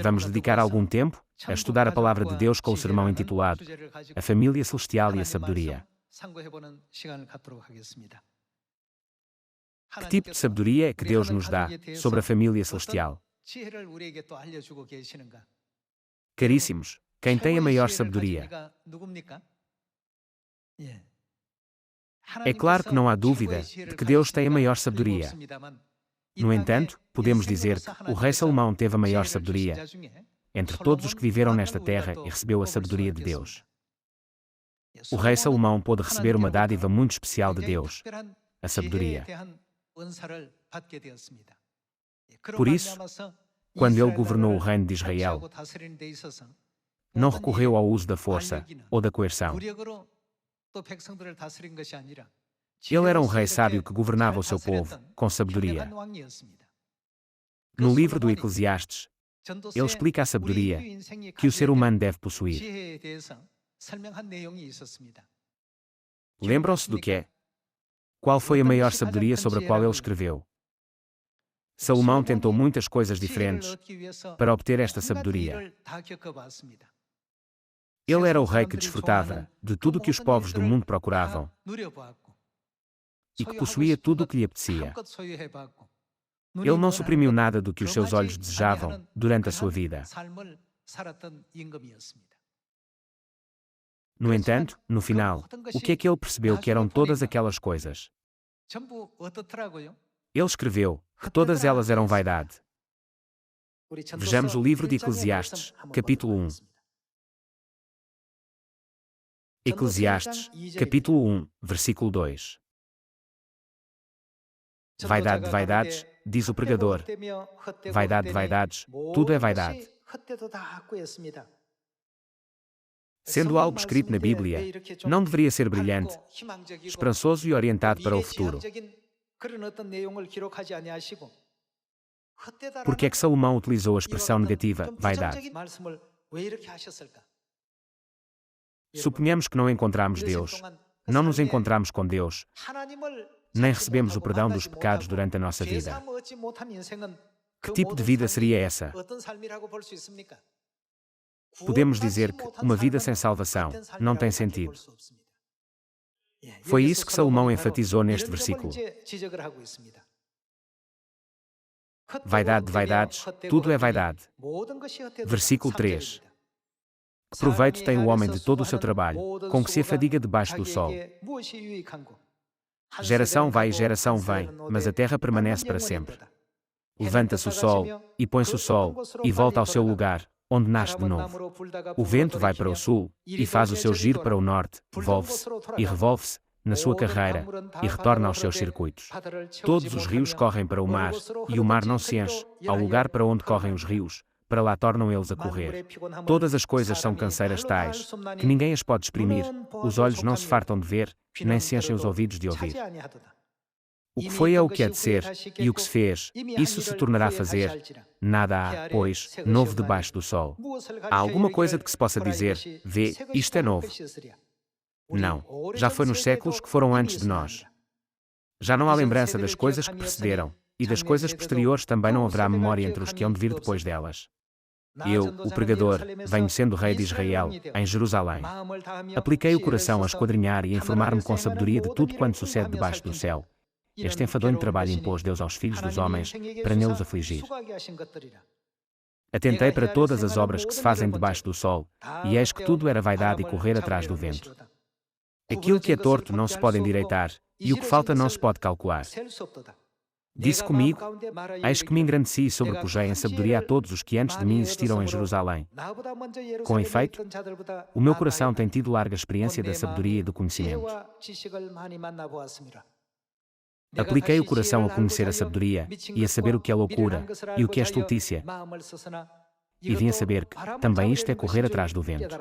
Vamos dedicar algum tempo a estudar a palavra de Deus com o sermão intitulado A Família Celestial e a Sabedoria. Que tipo de sabedoria é que Deus nos dá sobre a família celestial? Caríssimos, quem tem a maior sabedoria? É claro que não há dúvida de que Deus tem a maior sabedoria. No entanto, podemos dizer que o rei Salomão teve a maior sabedoria entre todos os que viveram nesta terra e recebeu a sabedoria de Deus. O rei Salomão pôde receber uma dádiva muito especial de Deus, a sabedoria. Por isso, quando ele governou o reino de Israel, não recorreu ao uso da força ou da coerção. Ele era um rei sábio que governava o seu povo com sabedoria. No livro do Eclesiastes, ele explica a sabedoria que o ser humano deve possuir. Lembram-se do que é? Qual foi a maior sabedoria sobre a qual ele escreveu? Salomão tentou muitas coisas diferentes para obter esta sabedoria. Ele era o rei que desfrutava de tudo o que os povos do mundo procuravam e que possuía tudo o que lhe apetecia. Ele não suprimiu nada do que os seus olhos desejavam durante a sua vida. No entanto, no final, o que é que ele percebeu que eram todas aquelas coisas? Ele escreveu que todas elas eram vaidade. Vejamos o livro de Eclesiastes, capítulo 1. Eclesiastes, capítulo 1, versículo 2. Vaidade de vaidades, diz o pregador. Vaidade de vaidades, tudo é vaidade. Sendo algo escrito na Bíblia, não deveria ser brilhante, esperançoso e orientado para o futuro. Por que é que Salomão utilizou a expressão negativa, vaidade? Suponhamos que não encontramos Deus, não nos encontramos com Deus, nem recebemos o perdão dos pecados durante a nossa vida. Que tipo de vida seria essa? Podemos dizer que uma vida sem salvação não tem sentido. Foi isso que Salomão enfatizou neste versículo. Vaidade de vaidades, tudo é vaidade. Versículo 3. Que proveito tem o homem de todo o seu trabalho, com que se afadiga debaixo do sol? Geração vai e geração vem, mas a terra permanece para sempre. Levanta-se o sol, e põe-se o sol, e volta ao seu lugar, onde nasce de novo. O vento vai para o sul, e faz o seu giro para o norte, volve-se, e revolve-se, na sua carreira, e retorna aos seus circuitos. Todos os rios correm para o mar, e o mar não se enche, ao lugar para onde correm os rios, para lá tornam eles a correr. Todas as coisas são canseiras tais, que ninguém as pode exprimir, os olhos não se fartam de ver, nem se enchem os ouvidos de ouvir. O que foi é o que é de ser, e o que se fez, isso se tornará a fazer. Nada há, pois, novo debaixo do sol. Há alguma coisa de que se possa dizer, vê, isto é novo. Não, já foi nos séculos que foram antes de nós. Já não há lembrança das coisas que precederam, e das coisas posteriores também não haverá memória entre os que hão de vir depois delas. Eu, o pregador, venho sendo rei de Israel, em Jerusalém. Apliquei o coração a esquadrinhar e a informar-me com sabedoria de tudo quanto sucede debaixo do céu. Este enfadonho trabalho impôs Deus aos filhos dos homens, para neles afligir. Atentei para todas as obras que se fazem debaixo do sol, e eis que tudo era vaidade e correr atrás do vento. Aquilo que é torto não se pode endireitar, e o que falta não se pode calcular. Disse comigo, eis que me engrandeci e sobrepujei em sabedoria a todos os que antes de mim existiram em Jerusalém. Com efeito, o meu coração tem tido larga experiência da sabedoria e do conhecimento. Apliquei o coração a conhecer a sabedoria, e a saber o que é loucura, e o que é estultícia. E vim a saber que, também isto é correr atrás do vento.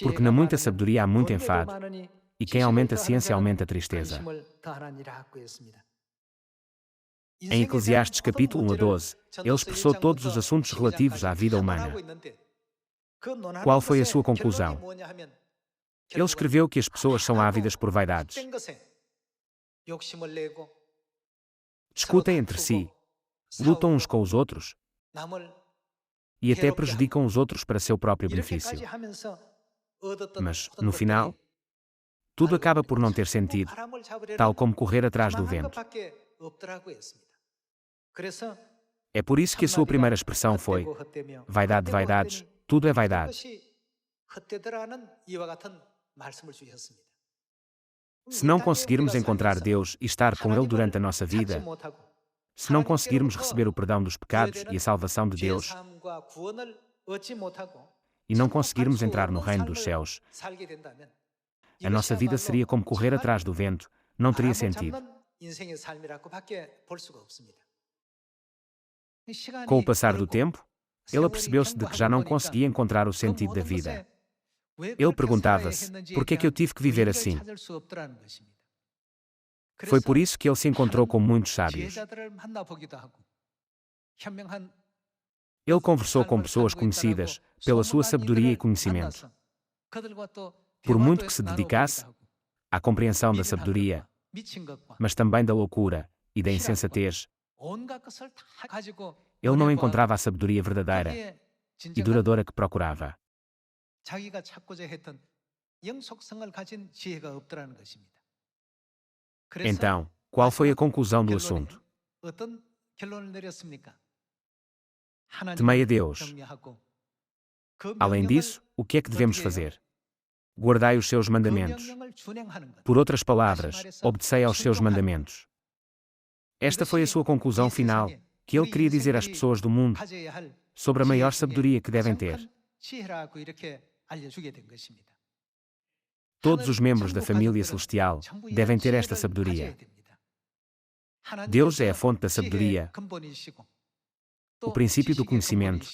Porque na muita sabedoria há muito enfado, e quem aumenta a ciência aumenta a tristeza. Em Eclesiastes capítulo 1 a 12, ele expressou todos os assuntos relativos à vida humana. Qual foi a sua conclusão? Ele escreveu que as pessoas são ávidas por vaidades. Discutem entre si, lutam uns com os outros, e até prejudicam os outros para seu próprio benefício. Mas, no final, tudo acaba por não ter sentido, tal como correr atrás do vento. É por isso que a sua primeira expressão foi: vaidade de vaidades, tudo é vaidade. Se não conseguirmos encontrar Deus e estar com Ele durante a nossa vida, se não conseguirmos receber o perdão dos pecados e a salvação de Deus, e não conseguirmos entrar no reino dos céus, a nossa vida seria como correr atrás do vento, não teria sentido. Com o passar do tempo, ele apercebeu-se de que já não conseguia encontrar o sentido da vida. Ele perguntava-se: por que é que eu tive que viver assim? Foi por isso que ele se encontrou com muitos sábios. Ele conversou com pessoas conhecidas pela sua sabedoria e conhecimento. Por muito que se dedicasse à compreensão da sabedoria, mas também da loucura e da insensatez, ele não encontrava a sabedoria verdadeira e duradoura que procurava. Então, qual foi a conclusão do assunto? Temei a Deus. Além disso, o que é que devemos fazer? Guardai os seus mandamentos. Por outras palavras, obedecei aos seus mandamentos. Esta foi a sua conclusão final, que ele queria dizer às pessoas do mundo sobre a maior sabedoria que devem ter. Todos os membros da família celestial devem ter esta sabedoria. Deus é a fonte da sabedoria, o princípio do conhecimento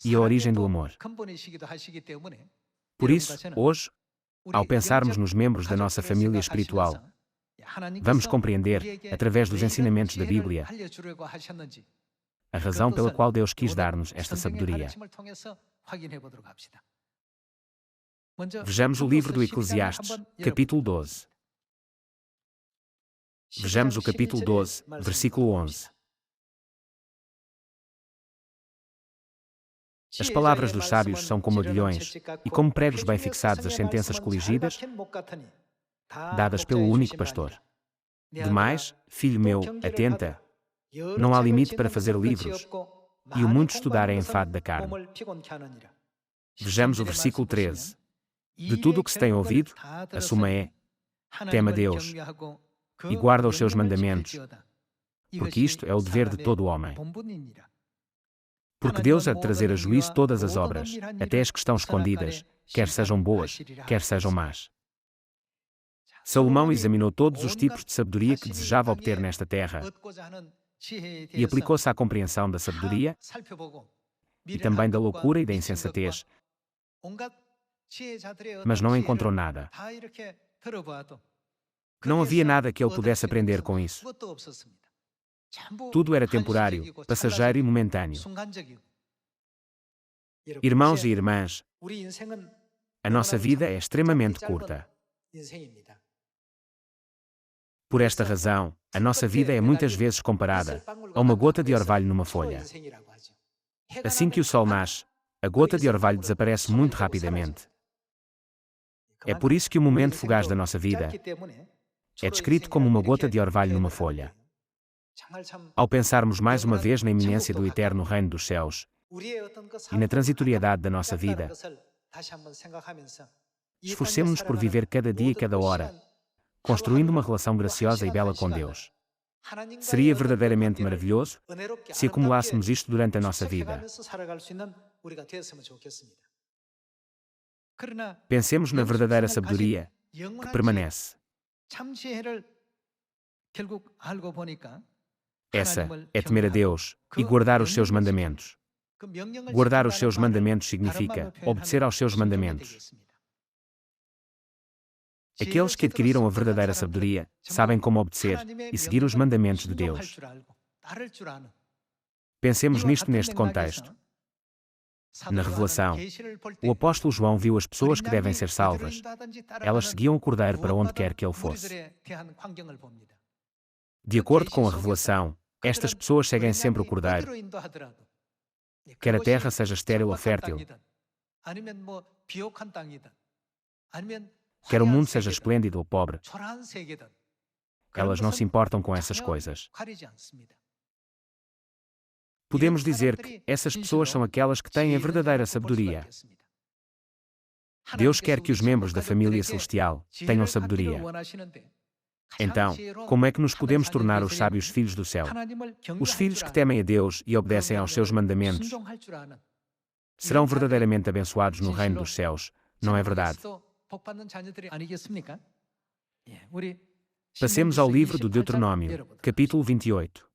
e a origem do amor. Por isso, hoje, ao pensarmos nos membros da nossa família espiritual, vamos compreender, através dos ensinamentos da Bíblia, a razão pela qual Deus quis dar-nos esta sabedoria. Vejamos o livro do Eclesiastes, capítulo 12. Vejamos o capítulo 12, versículo 11. As palavras dos sábios são como aguilhões, e como pregos bem fixados as sentenças coligidas, dadas pelo único pastor. Demais, filho meu, atenta, não há limite para fazer livros, e o muito estudar é enfado da carne. Vejamos o versículo 13. De tudo o que se tem ouvido, a suma é: tema Deus, e guarda os seus mandamentos, porque isto é o dever de todo o homem. Porque Deus há de trazer a juízo todas as obras, até as que estão escondidas, quer sejam boas, quer sejam más. Salomão examinou todos os tipos de sabedoria que desejava obter nesta terra e aplicou-se à compreensão da sabedoria e também da loucura e da insensatez, mas não encontrou nada. Não havia nada que ele pudesse aprender com isso. Tudo era temporário, passageiro e momentâneo. Irmãos e irmãs, a nossa vida é extremamente curta. Por esta razão, a nossa vida é muitas vezes comparada a uma gota de orvalho numa folha. Assim que o sol nasce, a gota de orvalho desaparece muito rapidamente. É por isso que o momento fugaz da nossa vida é descrito como uma gota de orvalho numa folha. Ao pensarmos mais uma vez na iminência do eterno reino dos céus e na transitoriedade da nossa vida, esforcemo-nos por viver cada dia e cada hora, construindo uma relação graciosa e bela com Deus. Seria verdadeiramente maravilhoso se acumulássemos isto durante a nossa vida. Pensemos na verdadeira sabedoria que permanece. Essa é temer a Deus e guardar os seus mandamentos. Guardar os seus mandamentos significa obedecer aos seus mandamentos. Aqueles que adquiriram a verdadeira sabedoria sabem como obedecer e seguir os mandamentos de Deus. Pensemos nisto neste contexto. Na Revelação, o apóstolo João viu as pessoas que devem ser salvas. Elas seguiam o Cordeiro para onde quer que ele fosse. De acordo com a Revelação, estas pessoas seguem sempre o Cordeiro. quer a terra seja estéril ou fértil, quer o mundo seja esplêndido ou pobre, elas não se importam com essas coisas. Podemos dizer que essas pessoas são aquelas que têm a verdadeira sabedoria. Deus quer que os membros da família celestial tenham sabedoria. Então, como é que nos podemos tornar os sábios filhos do céu? Os filhos que temem a Deus e obedecem aos seus mandamentos serão verdadeiramente abençoados no reino dos céus, não é verdade? Passemos ao livro do Deuteronômio, capítulo 28.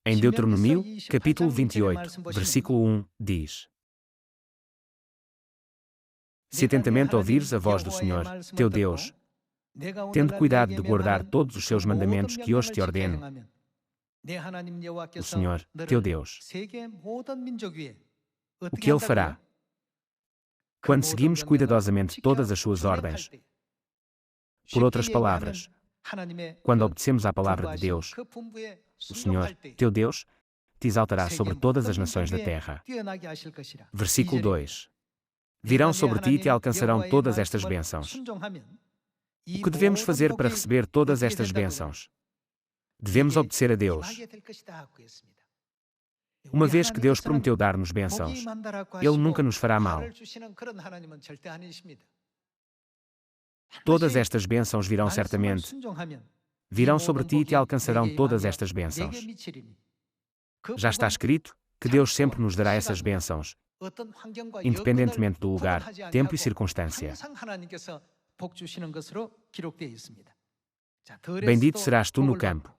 Em Deuteronômio, capítulo 28, versículo 1, diz: Se atentamente ouvires a voz do Senhor, teu Deus, tendo cuidado de guardar todos os seus mandamentos que hoje te ordeno, o Senhor, teu Deus, o que Ele fará? Quando seguimos cuidadosamente todas as suas ordens. Por outras palavras, quando obedecemos à palavra de Deus, o Senhor, teu Deus, te exaltará sobre todas as nações da terra. Versículo 2. Virão sobre ti e te alcançarão todas estas bênçãos. O que devemos fazer para receber todas estas bênçãos? Devemos obedecer a Deus. Uma vez que Deus prometeu dar-nos bênçãos, Ele nunca nos fará mal. Todas estas bênçãos virão certamente. Virão sobre ti e te alcançarão todas estas bênçãos. Já está escrito que Deus sempre nos dará essas bênçãos, independentemente do lugar, tempo e circunstância. Bendito serás tu no campo.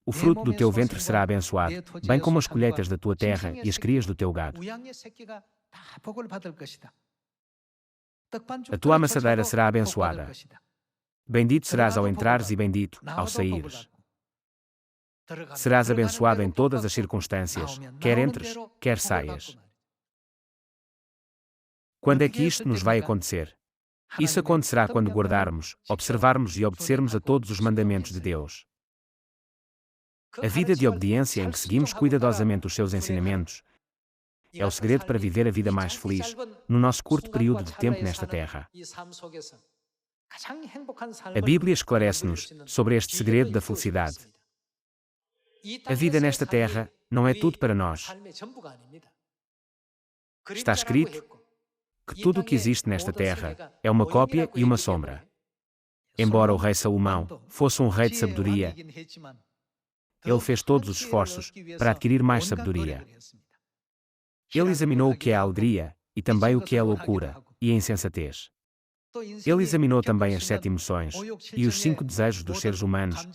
O fruto do teu ventre será abençoado, bem como as colheitas da tua terra e as crias do teu gado. A tua amassadeira será abençoada. Bendito serás ao entrares e bendito ao saíres. Serás abençoado em todas as circunstâncias, quer entres, quer saias. Quando é que isto nos vai acontecer? Isso acontecerá quando guardarmos, observarmos e obedecermos a todos os mandamentos de Deus. A vida de obediência em que seguimos cuidadosamente os seus ensinamentos é o segredo para viver a vida mais feliz no nosso curto período de tempo nesta terra. A Bíblia esclarece-nos sobre este segredo da felicidade. A vida nesta terra não é tudo para nós. Está escrito que tudo o que existe nesta terra é uma cópia e uma sombra. Embora o rei Salomão fosse um rei de sabedoria, ele fez todos os esforços para adquirir mais sabedoria. Ele examinou o que é a alegria e também o que é a loucura e a insensatez. Ele examinou também as 7 emoções e os 5 desejos dos seres humanos,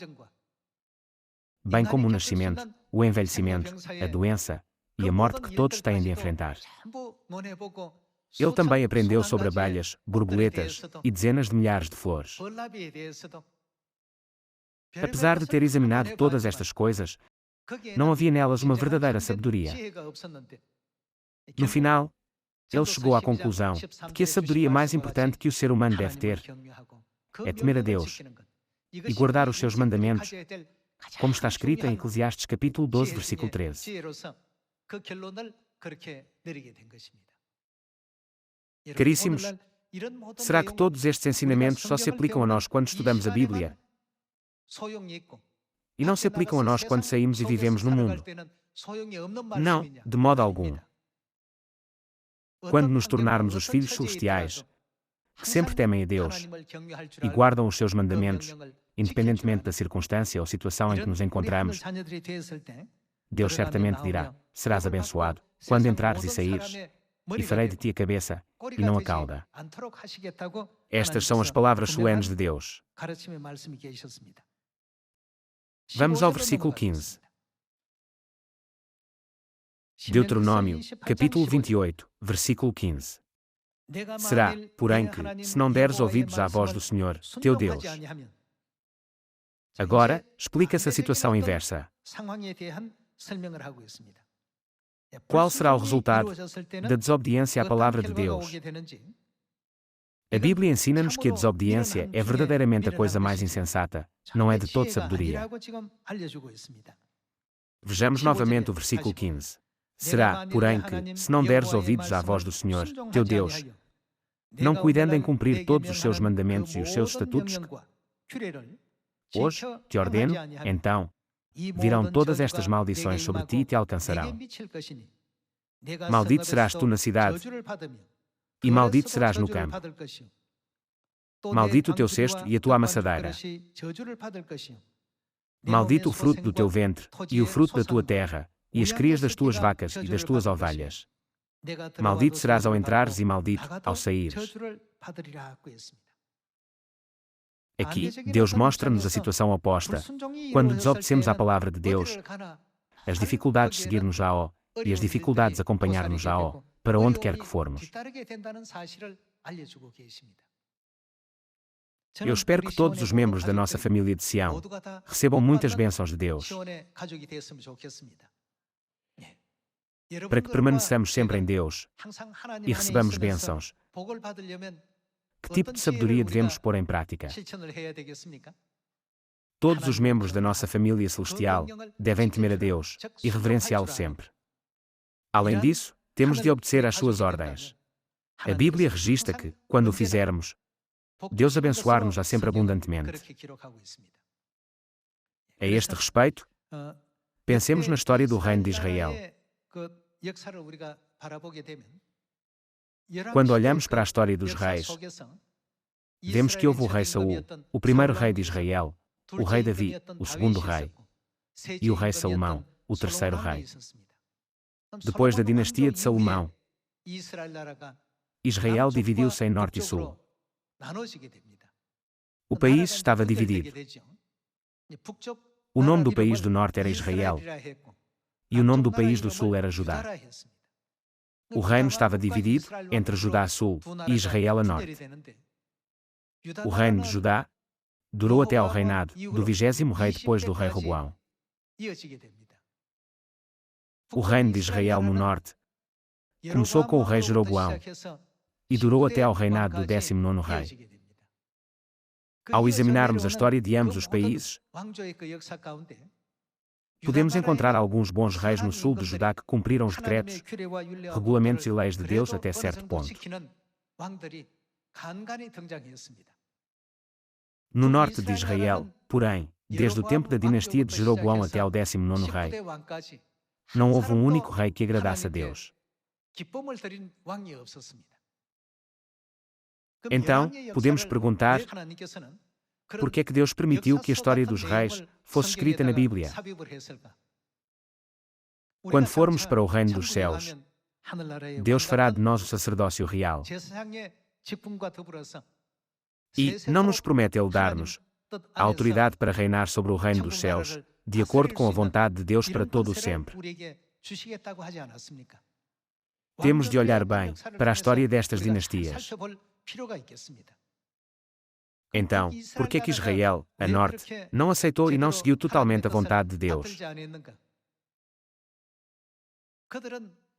bem como o nascimento, o envelhecimento, a doença e a morte que todos têm de enfrentar. Ele também aprendeu sobre abelhas, borboletas e dezenas de milhares de flores. Apesar de ter examinado todas estas coisas, não havia nelas uma verdadeira sabedoria. No final, ele chegou à conclusão de que a sabedoria mais importante que o ser humano deve ter é temer a Deus e guardar os seus mandamentos, como está escrito em Eclesiastes capítulo 12, versículo 13. Caríssimos, será que todos estes ensinamentos só se aplicam a nós quando estudamos a Bíblia? E não se aplicam a nós quando saímos e vivemos no mundo? Não, de modo algum. Quando nos tornarmos os filhos celestiais, que sempre temem a Deus e guardam os seus mandamentos, independentemente da circunstância ou situação em que nos encontramos, Deus certamente dirá: serás abençoado quando entrares e saíres, e farei de ti a cabeça e não a cauda. Estas são as palavras solenes de Deus. Vamos ao versículo 15. Deuteronômio, capítulo 28, versículo 15. Será, porém, que, se não deres ouvidos à voz do Senhor, teu Deus. Agora, explica-se a situação inversa. Qual será o resultado da desobediência à palavra de Deus? A Bíblia ensina-nos que a desobediência é verdadeiramente a coisa mais insensata, não é de toda sabedoria. Vejamos novamente o versículo 15. Será, porém, que, se não deres ouvidos à voz do Senhor, teu Deus, não cuidando em cumprir todos os seus mandamentos e os seus estatutos que hoje te ordeno, então virão todas estas maldições sobre ti e te alcançarão. Maldito serás tu na cidade, e maldito serás no campo. Maldito o teu cesto e a tua amassadeira. Maldito o fruto do teu ventre, e o fruto da tua terra, e as crias das tuas vacas e das tuas ovelhas. Maldito serás ao entrares e maldito ao saíres. Aqui, Deus mostra-nos a situação oposta. Quando desobedecemos à palavra de Deus, as dificuldades seguir-nos-á e as dificuldades acompanhar-nos-á para onde quer que formos. Eu espero que todos os membros da nossa família de Sião recebam muitas bênçãos de Deus, para que permaneçamos sempre em Deus e recebamos bênçãos. Que tipo de sabedoria devemos pôr em prática? Todos os membros da nossa família celestial devem temer a Deus e reverenciá-lo sempre. Além disso, temos de obedecer às suas ordens. A Bíblia registra que, quando o fizermos, Deus abençoar-nos-á sempre abundantemente. A este respeito, pensemos na história do reino de Israel. Quando olhamos para a história dos reis, vemos que houve o rei Saul, o primeiro rei de Israel, o rei Davi, o segundo rei, e o rei Salomão, o terceiro rei. Depois da dinastia de Salomão, Israel dividiu-se em norte e sul. O país estava dividido. O nome do país do norte era Israel, e o nome do país do sul era Judá. O reino estava dividido entre Judá a sul e Israel a norte. O reino de Judá durou até ao reinado do 20º rei depois do rei Roboão. O reino de Israel no norte começou com o rei Jeroboão e durou até ao reinado do 19º rei. Ao examinarmos a história de ambos os países, podemos encontrar alguns bons reis no sul de Judá que cumpriram os decretos, regulamentos e leis de Deus até certo ponto. No norte de Israel, porém, desde o tempo da dinastia de Jeroboão até ao 19º rei, não houve um único rei que agradasse a Deus. Então, podemos perguntar, por que é que Deus permitiu que a história dos reis fosse escrita na Bíblia? Quando formos para o reino dos céus, Deus fará de nós o sacerdócio real. E não nos promete Ele dar-nos a autoridade para reinar sobre o reino dos céus, de acordo com a vontade de Deus para todo o sempre. Temos de olhar bem para a história destas dinastias. Então, por que é que Israel, a norte, não aceitou e não seguiu totalmente a vontade de Deus?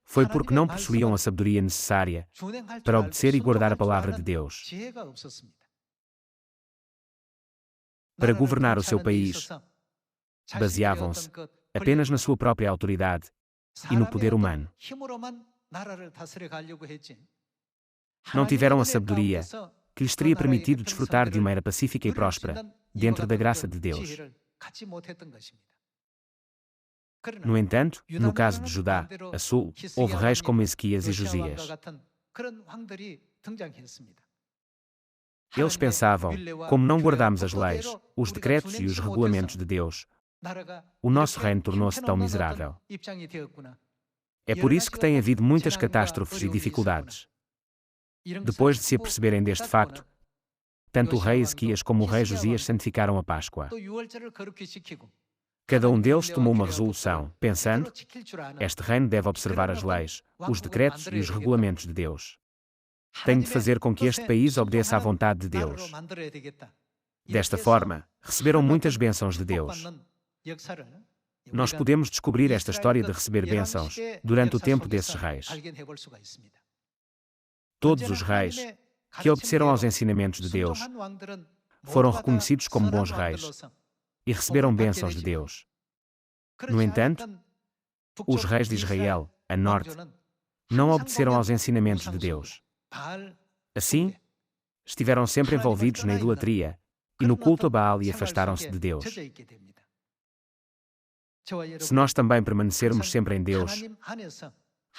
Foi porque não possuíam a sabedoria necessária para obedecer e guardar a palavra de Deus. Para governar o seu país, baseavam-se apenas na sua própria autoridade e no poder humano. Não tiveram a sabedoria que lhes teria permitido desfrutar de uma era pacífica e próspera, dentro da graça de Deus. No entanto, no caso de Judá, a sul, houve reis como Ezequias e Josias. Eles pensavam, como não guardamos as leis, os decretos e os regulamentos de Deus, o nosso reino tornou-se tão miserável. É por isso que tem havido muitas catástrofes e dificuldades. Depois de se aperceberem deste facto, tanto o rei Ezequias como o rei Josias santificaram a Páscoa. Cada um deles tomou uma resolução, pensando, este reino deve observar as leis, os decretos e os regulamentos de Deus. Tenho de fazer com que este país obedeça à vontade de Deus. Desta forma, receberam muitas bênçãos de Deus. Nós podemos descobrir esta história de receber bênçãos durante o tempo desses reis. Todos os reis que obedeceram aos ensinamentos de Deus foram reconhecidos como bons reis e receberam bênçãos de Deus. No entanto, os reis de Israel, a norte, não obedeceram aos ensinamentos de Deus. Assim, estiveram sempre envolvidos na idolatria e no culto a Baal e afastaram-se de Deus. Se nós também permanecermos sempre em Deus,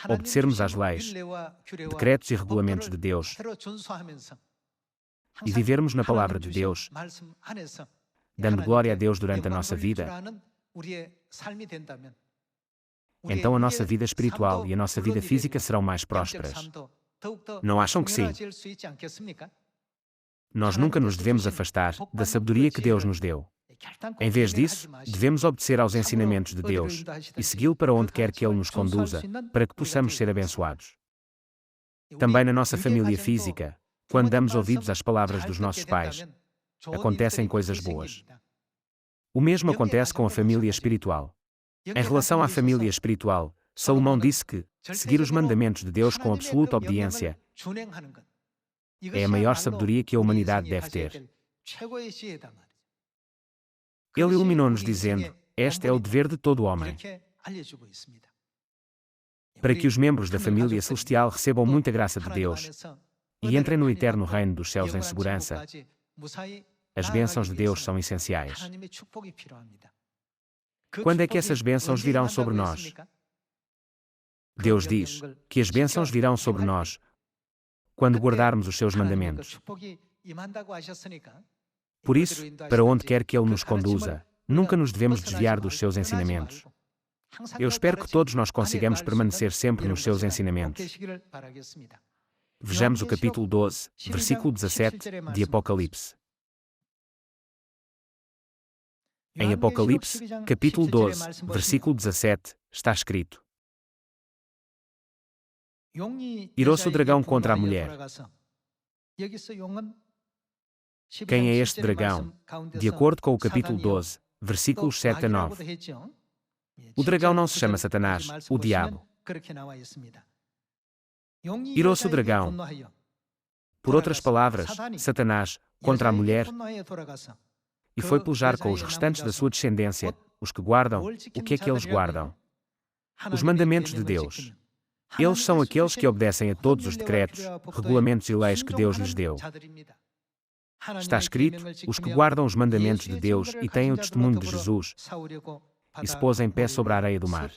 obedecermos às leis, decretos e regulamentos de Deus e vivermos na palavra de Deus, dando glória a Deus durante a nossa vida, então a nossa vida espiritual e a nossa vida física serão mais prósperas. Não acham que sim? Nós nunca nos devemos afastar da sabedoria que Deus nos deu. Em vez disso, devemos obedecer aos ensinamentos de Deus e segui-lo para onde quer que Ele nos conduza, para que possamos ser abençoados. Também na nossa família física, quando damos ouvidos às palavras dos nossos pais, acontecem coisas boas. O mesmo acontece com a família espiritual. Em relação à família espiritual, Salomão disse que seguir os mandamentos de Deus com absoluta obediência é a maior sabedoria que a humanidade deve ter. Ele iluminou-nos dizendo: este é o dever de todo homem. Para que os membros da família celestial recebam muita graça de Deus e entrem no eterno reino dos céus em segurança, as bênçãos de Deus são essenciais. Quando é que essas bênçãos virão sobre nós? Deus diz que as bênçãos virão sobre nós quando guardarmos os seus mandamentos. Por isso, para onde quer que Ele nos conduza, nunca nos devemos desviar dos seus ensinamentos. Eu espero que todos nós consigamos permanecer sempre nos seus ensinamentos. Vejamos o capítulo 12, versículo 17, de Apocalipse. Em Apocalipse, capítulo 12, versículo 17, está escrito: irou-se o dragão contra a mulher. Quem é este dragão? De acordo com o capítulo 12, versículos 7 a 9. O dragão não se chama Satanás, o diabo. Irou-se o dragão. Por outras palavras, Satanás, contra a mulher, e foi pelejar com os restantes da sua descendência, os que guardam, o que é que eles guardam? Os mandamentos de Deus. Eles são aqueles que obedecem a todos os decretos, regulamentos e leis que Deus lhes deu. Está escrito: os que guardam os mandamentos de Deus e têm o testemunho de Jesus, e se pôs em pé sobre a areia do mar.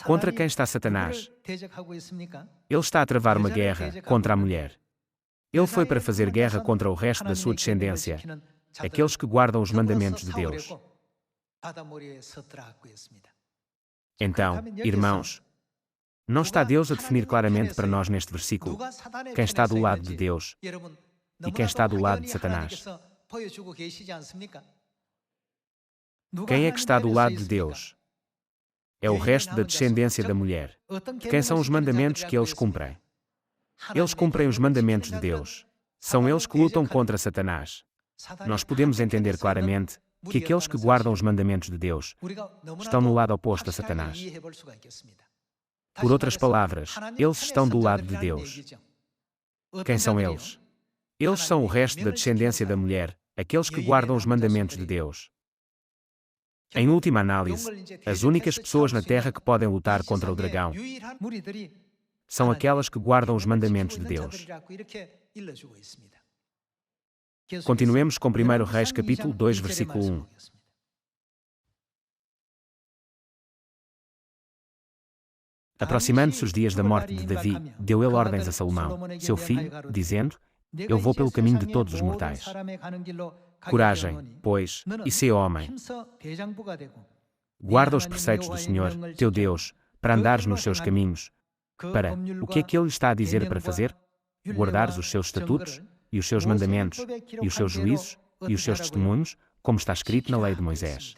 Contra quem está Satanás? Ele está a travar uma guerra contra a mulher. Ele foi para fazer guerra contra o resto da sua descendência, aqueles que guardam os mandamentos de Deus. Então, irmãos, não está Deus a definir claramente para nós neste versículo quem está do lado de Deus e quem está do lado de Satanás? Quem é que está do lado de Deus? É o resto da descendência da mulher. Quem são os mandamentos que eles cumprem? Eles cumprem os mandamentos de Deus. São eles que lutam contra Satanás. Nós podemos entender claramente que aqueles que guardam os mandamentos de Deus estão no lado oposto a Satanás. Por outras palavras, eles estão do lado de Deus. Quem são eles? Eles são o resto da descendência da mulher, aqueles que guardam os mandamentos de Deus. Em última análise, as únicas pessoas na Terra que podem lutar contra o dragão são aquelas que guardam os mandamentos de Deus. Continuemos com 1 Reis capítulo 2, versículo 1. Aproximando-se os dias da morte de Davi, deu ele ordens a Salomão, seu filho, dizendo: eu vou pelo caminho de todos os mortais. Coragem, pois, e sê homem. Guarda os preceitos do Senhor, teu Deus, para andares nos seus caminhos. Para, o que é que Ele está a dizer para fazer? Guardares os seus estatutos, e os seus mandamentos, e os seus juízos, e os seus testemunhos, como está escrito na lei de Moisés.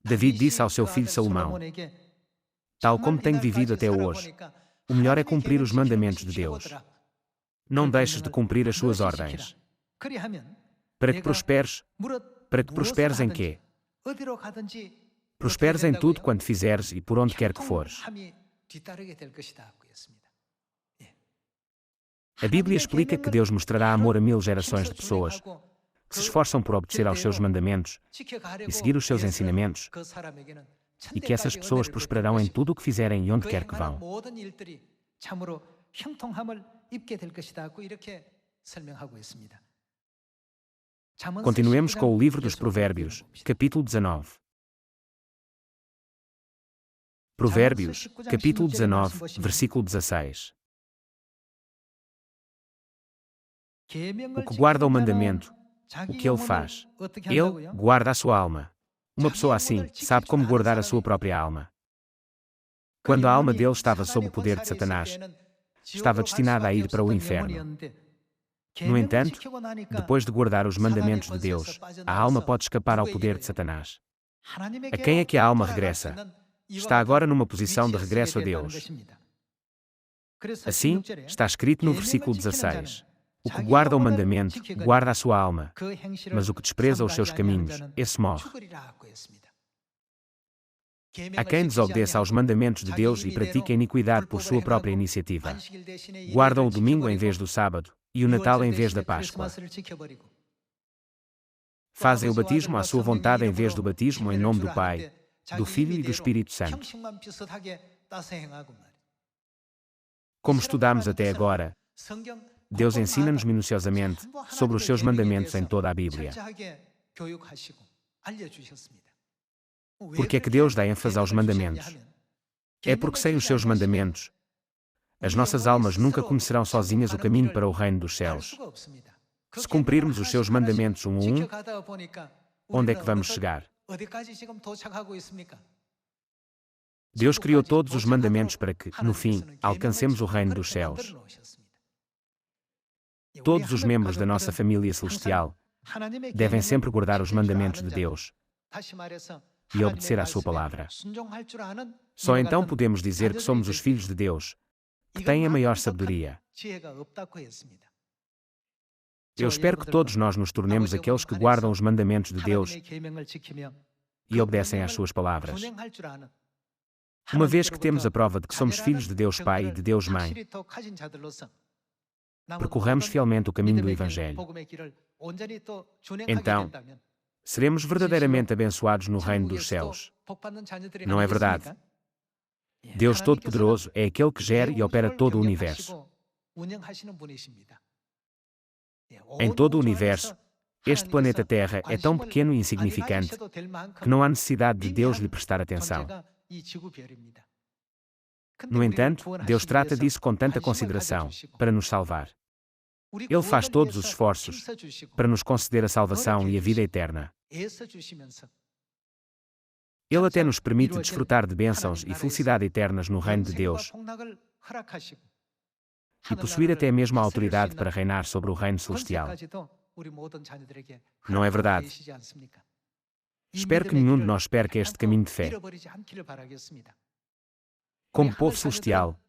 Davi disse ao seu filho Salomão: tal como tenho vivido até hoje, o melhor é cumprir os mandamentos de Deus. Não deixes de cumprir as suas ordens. Para que prosperes. Para que prosperes em quê? Prosperes em tudo quanto fizeres e por onde quer que fores. A Bíblia explica que Deus mostrará amor a 1000 gerações de pessoas que se esforçam por obedecer aos seus mandamentos e seguir os seus ensinamentos, e que essas pessoas prosperarão em tudo o que fizerem e onde quer que vão. Continuemos com o livro dos Provérbios, capítulo 19. Provérbios, capítulo 19, versículo 16. O que guarda o mandamento, o que ele faz? Ele guarda a sua alma. Uma pessoa assim sabe como guardar a sua própria alma. Quando a alma dele estava sob o poder de Satanás, estava destinada a ir para o inferno. No entanto, depois de guardar os mandamentos de Deus, a alma pode escapar ao poder de Satanás. A quem é que a alma regressa? Está agora numa posição de regresso a Deus. Assim, está escrito no versículo 16. O que guarda o mandamento, guarda a sua alma, mas o que despreza os seus caminhos, esse morre. A quem desobedeça aos mandamentos de Deus e pratica a iniquidade por sua própria iniciativa, guardam o domingo em vez do sábado, e o Natal em vez da Páscoa. Fazem o batismo à sua vontade em vez do batismo em nome do Pai, do Filho e do Espírito Santo. Como estudamos até agora, Deus ensina-nos minuciosamente sobre os seus mandamentos em toda a Bíblia. Por que é que Deus dá ênfase aos mandamentos? É porque sem os seus mandamentos, as nossas almas nunca conhecerão sozinhas o caminho para o reino dos céus. Se cumprirmos os seus mandamentos um a um, onde é que vamos chegar? Deus criou todos os mandamentos para que, no fim, alcancemos o reino dos céus. Todos os membros da nossa família celestial devem sempre guardar os mandamentos de Deus e obedecer à sua palavra. Só então podemos dizer que somos os filhos de Deus, que têm a maior sabedoria. Eu espero que todos nós nos tornemos aqueles que guardam os mandamentos de Deus e obedecem às suas palavras. Uma vez que temos a prova de que somos filhos de Deus Pai e de Deus Mãe, percorramos fielmente o caminho do Evangelho. Então, seremos verdadeiramente abençoados no reino dos céus. Não é verdade? Deus Todo-Poderoso é aquele que gera e opera todo o universo. Em todo o universo, este planeta Terra é tão pequeno e insignificante que não há necessidade de Deus lhe prestar atenção. No entanto, Deus trata disso com tanta consideração, para nos salvar. Ele faz todos os esforços para nos conceder a salvação e a vida eterna. Ele até nos permite desfrutar de bênçãos e felicidade eternas no reino de Deus e possuir até mesmo a autoridade para reinar sobre o reino celestial. Não é verdade? Espero que nenhum de nós perca este caminho de fé. Como povo celestial,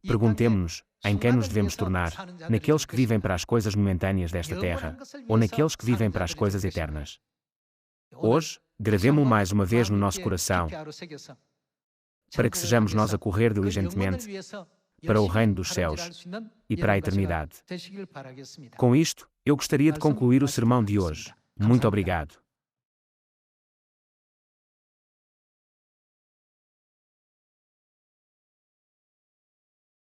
perguntemo-nos em quem nos devemos tornar, naqueles que vivem para as coisas momentâneas desta terra, ou naqueles que vivem para as coisas eternas. Hoje, gravemo-o mais uma vez no nosso coração, para que sejamos nós a correr diligentemente para o reino dos céus e para a eternidade. Com isto, eu gostaria de concluir o sermão de hoje. Muito obrigado.